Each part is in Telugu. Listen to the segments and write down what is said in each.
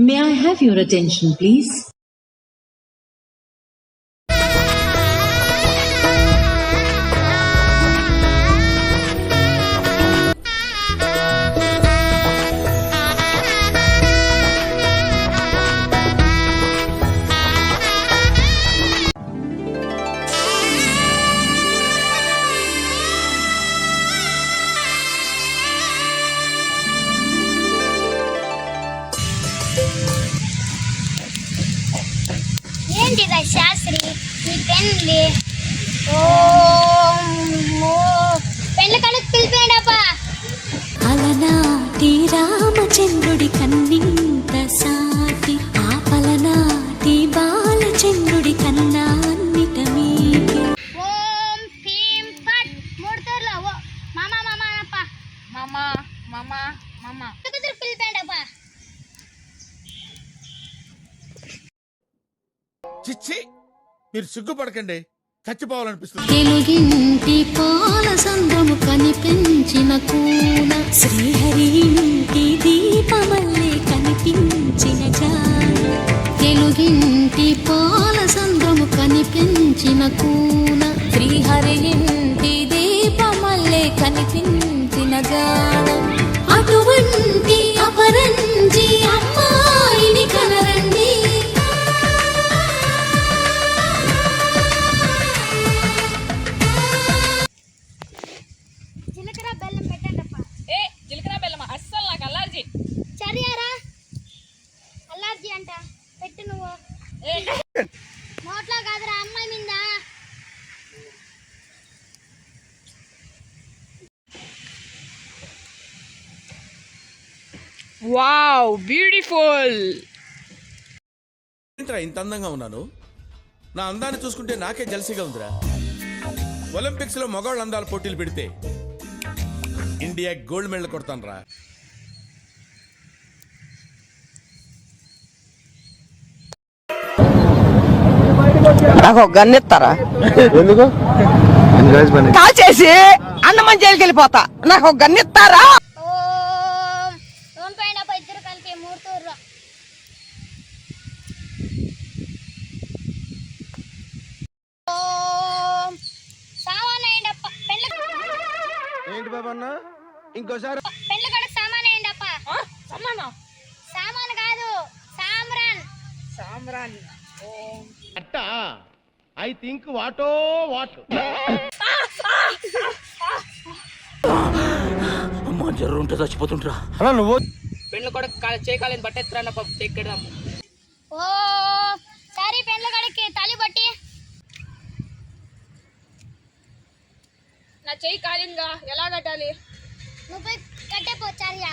May I have your attention, please? ఏంటిదా Sastry నీ పెన్లి పెళ్ళ కడుకు పిలిపోయాడప్పా. అలనాటి రామచంద్రుడి కన్నింత సాటి ఆపలనాటి బాలచంద్రుడి కన్నా అన్నిట మీటి. ఓం భీం ఫట్ మూడు తూర్లు మామ మామ అనప్ప మామ మామ మామ కుదురు పిలిపోయాడప్పా. చిచ్చి, మీరు సిగ్గుపడకండి, చచ్చిపోవాలనిపిస్తుంది. తెలుగింటి పాల సంద్రము కనిపించిన కూన శ్రీహరి ఇంటి దీపమల్లే కనిపించిన జాన. తెలుగింటి పాల సంద్రము కనిపించిన కూన శ్రీహరి ఇంటి దీపమల్లే కనిపించిన జాన. అటువంటి అపరంజి అమ్మాయిని కనరండి. జీలకర్ర బెల్లం పెట్టండప్పా. ఏ జీలకర్ర బెల్లమా? అస్సలు నాకు అలర్జీ. చరియారా అలర్జీ అంట పెట్టు నువ్వు. నోట్లో కాదురా అమ్మాయి మీద. Wow, beautiful. ఏంట్రా ఇంత అందంగా ఉన్నాను? నా అందాన్ని చూసుకుంటే నాకే జలసిగా ఉందిరా. ఒలింపిక్స్ లో మగవాళ్ళ అందాల పోటీలు పెడితే ఇండియా గోల్డ్ మెడల్ కొడతాను రా. నాకు ఒక గన్ ఇస్తారా? ఎందుకు కాల్ చేసి అన్నమని జైలుకి వెళ్ళిపోతా. నాకు ఒక గన్ ఇస్తారా? ఓం ఓం పోయినప్ప ఇద్దరు కలిపి మూడు తూర్లు. ఓం సామాన్ వేయండప్ప. ఏంటి బాబా అన్న? ఇంకోసారి పెళ్ళ కడుకు సామాన్ వేయండప్ప. సమానా సామాన్ కాదు సామ్రాన్. సామ్రాన్. అట్ట ఐ థింక్ వాటో వాట్. అమ్మా జర్రు ఉంటే చచ్చిపోతుంటరా. అలా నువ్వు పెళ్ళి కూడా చేయకాలని బట్టెత్తురా ఎక్కడం. ఓ సారీ పెళ్ళ కడుక్కి తలి బట్టి. నా చెయ్యి కాలింగా ఎలా కట్టాలి? నువ్వు పోయి కట్టేపో చారియా.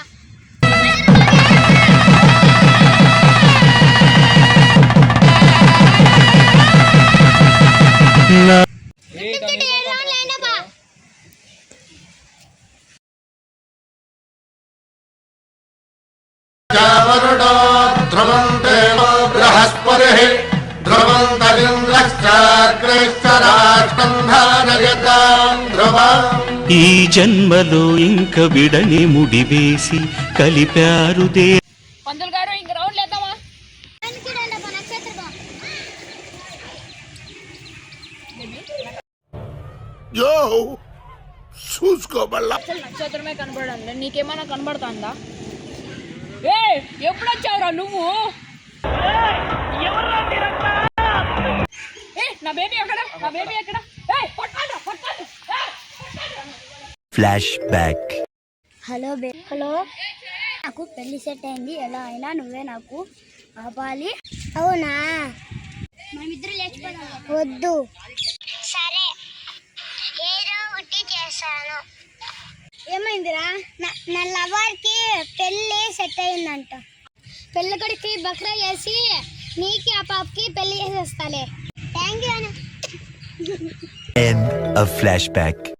ఈ జన్మలో ఇంక విడని ముడివేసి కలిపారు దే. పంతులు గారు ఇంక రౌండ్ లేద్దామా? నక్షత్రం చూసుకోబల్లా అసలు నక్షత్రమే కనబడడం లేదు. నీకేమైనా కనబడుతుందా? ఏ ఎప్పుడు వచ్చావురా నువ్వు? ఏ నా బేబీ ఎక్కడ? నా బేబీ ఎక్కడ? Flash back. హలో హలో నాకు పెళ్లి సెట్ అయింది. ఎలా అయినా నువ్వే నాకు ఆపాలి. అవునా? మనమిద్దరు లేచిపోదాం. వద్దు. సరే ఏదో ఒకటి చేస్తాను. ఏమైందిరా? నా లవర్కి పెళ్ళి సెట్ అయిందంట. పెళ్ళి కొడుకు బక్రా చేసి నీకి ఆ పాపకి పెళ్లి చేసేస్తాలే. థ్యాంక్ యూ అన్న. End of flashback.